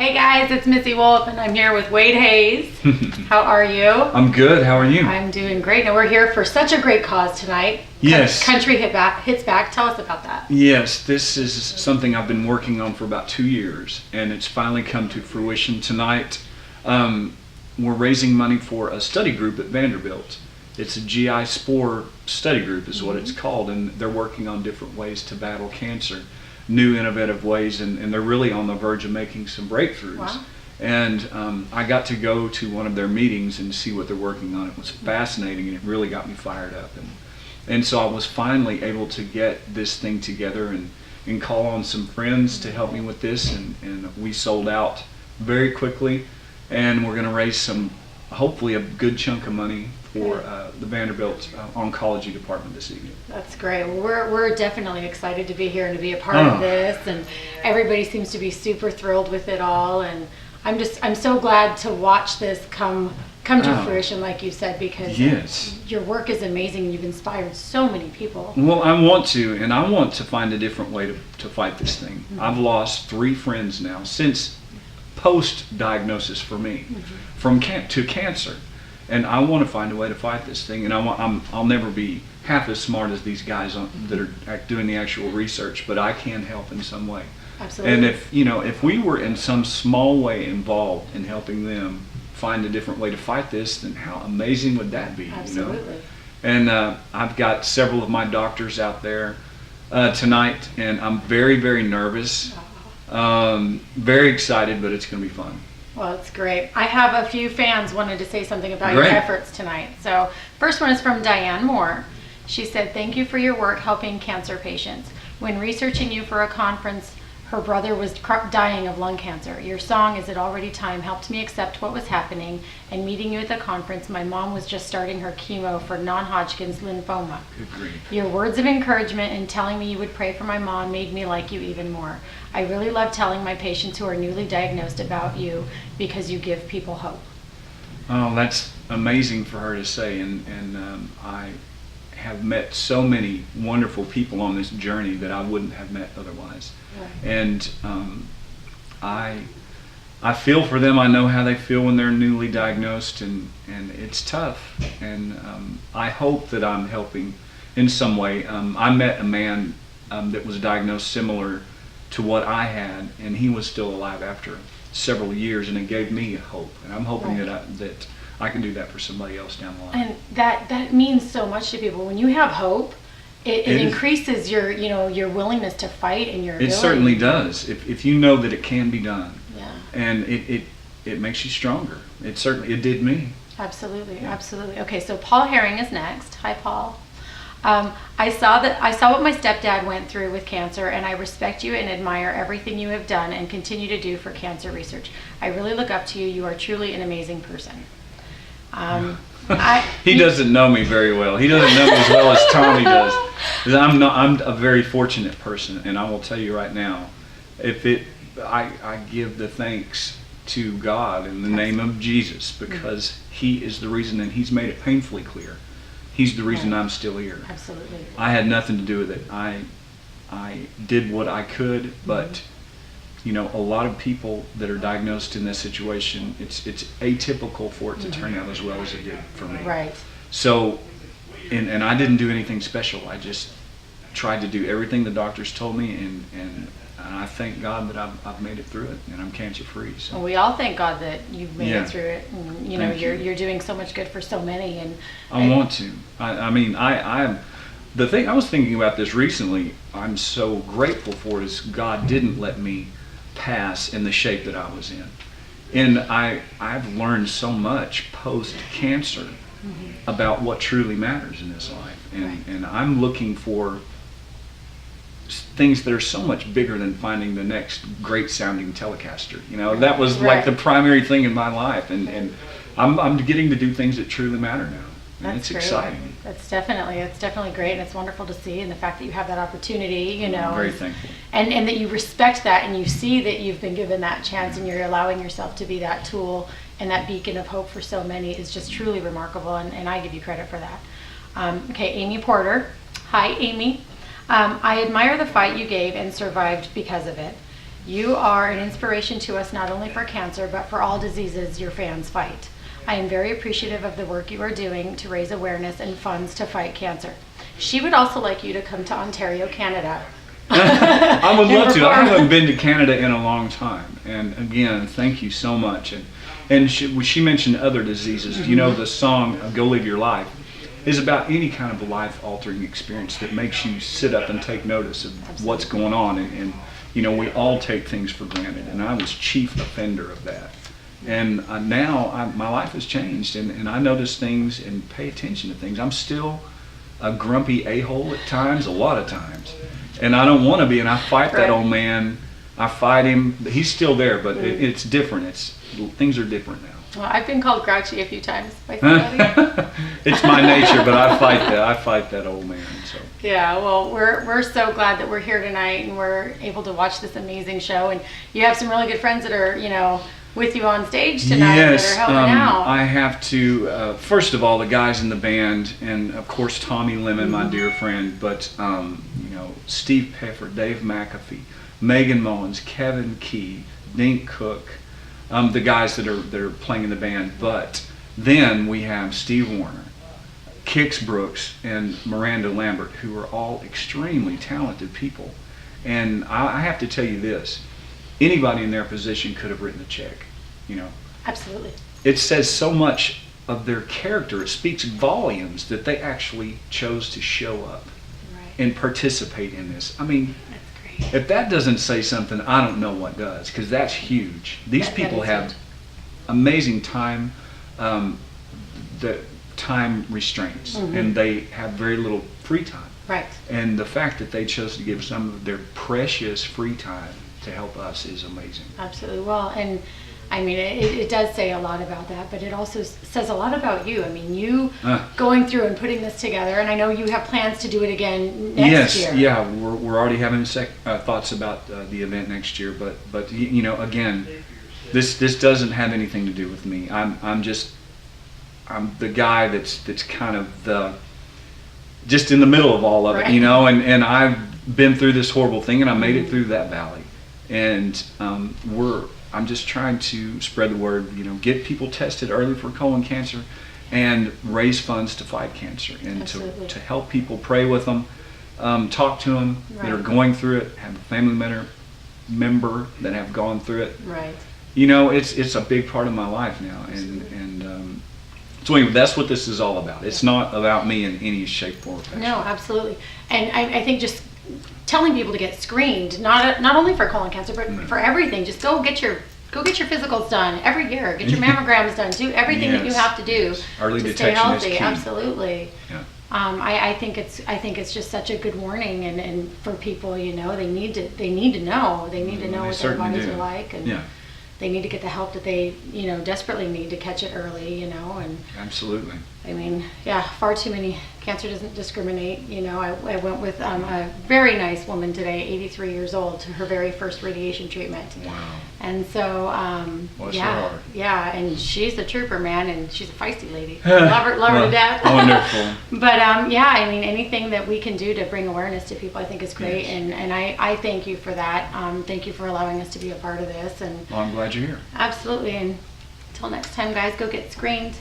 Hey guys, it's Missy Wolf and I'm here with Wade Hayes. How are you? I'm good. How are you? I'm doing great. Now we're here for such a great cause tonight. Yes. Country hits back. Tell us about that. Yes, this is something I've been working on for about 2 years, and it's finally come to fruition tonight. We're raising money for a study group at Vanderbilt. It's a GI Spore study group is what it's called, and they're working on different ways to battle cancer, new innovative ways, and they're really on the verge of making some breakthroughs. Wow. And I got to go to one of their meetings and see what they're working on. It was fascinating, and it really got me fired up. And so I was finally able to get this thing together and call on some friends to help me with this, and we sold out very quickly, and we're going to raise hopefully a good chunk of money for the Vanderbilt oncology department this evening. That's great. Well, we're definitely excited to be here and to be a part of this, and everybody seems to be super thrilled with it all, and I'm so glad to watch this come to fruition, like you said, because your work is amazing and you've inspired so many people. Well, I want to find a different way to fight this thing. Mm-hmm. I've lost 3 friends now since post-diagnosis for me to cancer. And I want to find a way to fight this thing, and I'll never be half as smart as these guys that are doing the actual research, but I can help in some way. Absolutely. And if we were in some small way involved in helping them find a different way to fight this, then how amazing would that be? Absolutely. And I've got several of my doctors out there tonight, and I'm very, very nervous, very excited, but it's going to be fun. Well, it's great. I have a few fans wanted to say something about your efforts tonight. So first one is from Diane Moore. She said, "Thank you for your work helping cancer patients. When researching you for a conference, her brother was dying of lung cancer. Your song, Is It Already Time, helped me accept what was happening, and meeting you at the conference, my mom was just starting her chemo for non-Hodgkin's lymphoma. Good grief. Your words of encouragement and telling me you would pray for my mom made me like you even more. I really love telling my patients who are newly diagnosed about you because you give people hope." Oh, that's amazing for her to say, and I have met so many wonderful people on this journey that I wouldn't have met otherwise. Right. And I feel for them. I know how they feel when they're newly diagnosed, and it's tough. And I hope that I'm helping in some way. I met a man that was diagnosed similar to what I had, and he was still alive after several years, and it gave me hope. And I'm hoping that I can do that for somebody else down the line. And that means so much to people. When you have hope, it increases your willingness to fight and your ability. It certainly does. If you know that it can be done. Yeah. And it makes you stronger. It did me. Absolutely, absolutely. Okay, so Paul Herring is next. Hi, Paul. I saw what my stepdad went through with cancer, and I respect you and admire everything you have done and continue to do for cancer research. I really look up to you. You are truly an amazing person. He doesn't know me very well. He doesn't know me as well as Tommy does. I'm a very fortunate person, and I will tell you right now, I give the thanks to God in the name of Jesus, because He is the reason, and He's made it painfully clear. He's the reason I'm still here. Absolutely. I had nothing to do with it. I did what I could, but a lot of people that are diagnosed in this situation, it's atypical for it to turn out as well as it did for me. Right. So, and I didn't do anything special. I just tried to do everything the doctors told me, and I thank God that I've made it through it, and I'm cancer free. So. Well, we all thank God that you've made it through it, and you're doing so much good for so many. And I want to. The thing I was thinking about this recently. I'm so grateful for is God didn't let me pass in the shape that I was in, and I've learned so much post cancer about what truly matters in this life, and I'm looking for things that are so much bigger than finding the next great sounding Telecaster. That was like the primary thing in my life, and I'm getting to do things that truly matter now. And it's exciting. It's definitely great, and it's wonderful to see, and the fact that you have that opportunity, I'm very thankful. And that you respect that, and you see that you've been given that chance, and you're allowing yourself to be that tool and that beacon of hope for so many is just truly remarkable, and I give you credit for that. Okay, Amy Porter. Hi, Amy. I admire the fight you gave and survived because of it. You are an inspiration to us not only for cancer, but for all diseases your fans fight. I am very appreciative of the work you are doing to raise awareness and funds to fight cancer. She would also like you to come to Ontario, Canada. I would love to. I haven't been to Canada in a long time. And again, thank you so much. And she mentioned other diseases. You know, the song Go Live Your Life is about any kind of life-altering experience that makes you sit up and take notice of what's going on. And you know, we all take things for granted. And I was chief offender of that. And now my life has changed, and I notice things and pay attention to things. I'm still a grumpy a-hole at times, a lot of times. And I don't want to be, and I fight that old man. I fight him. He's still there, but it's different. Things are different now. Well, I've been called grouchy a few times by somebody. It's my nature, but I fight that old man. So. Yeah, well, we're so glad that we're here tonight and we're able to watch this amazing show. And you have some really good friends that are, you know, with you on stage tonight that are helping out. I have to, first of all, the guys in the band, and of course Tommy Lemon, my dear friend, but you know, Steve Pfeffer, Dave McAfee, Megan Mullins, Kevin Key, Dink Cook, the guys that are playing in the band. But then we have Steve Warner, Kix Brooks, and Miranda Lambert, who are all extremely talented people. And I have to tell you this. Anybody in their position could have written a check, you know. Absolutely. It says so much of their character. It speaks volumes that they actually chose to show up and participate in this. I mean, that's great. If that doesn't say something, I don't know what does, because that's huge. These people have amazing time, the time restraints, and they have very little free time. Right. And the fact that they chose to give some of their precious free time to help us is amazing. Absolutely. Well, and I mean, it does say a lot about that, but it also says a lot about you. I mean, you going through and putting this together, and I know you have plans to do it again next year. Yes, yeah, we're already having thoughts about the event next year, but you know, again, this doesn't have anything to do with me. I'm the guy that's kind of just in the middle of all of it, you know, and I've been through this horrible thing, and I made it through that valley. And I'm just trying to spread the word, you know, get people tested early for colon cancer and raise funds to fight cancer and to help people, pray with them, talk to them that are going through it, have a family member that have gone through it. Right. You know, it's a big part of my life now. And so anyway, that's what this is all about. It's not about me in any shape, form, or fashion. No, absolutely. And I think just telling people to get screened, not only for colon cancer, but for everything. Just go get your physicals done every year. Get your mammograms done. Do everything that you have to do to stay healthy. Absolutely. Yeah. I think it's just such a good warning, and for people, you know, they need to know. They need to know what their bodies are like, and they need to get the help that they, you know, desperately need to catch it early, you know. And absolutely. I mean, yeah, far too many. Cancer doesn't discriminate, you know. I went with a very nice woman today, 83 years old, to her very first radiation treatment. Wow. And so, yeah, and she's a trooper, man, and she's a feisty lady. Love her to death. Wonderful. But yeah, I mean, anything that we can do to bring awareness to people, I think is great. Yes. And I thank you for that. Thank you for allowing us to be a part of this. And well, I'm glad you're here. Absolutely. And until next time, guys, go get screened.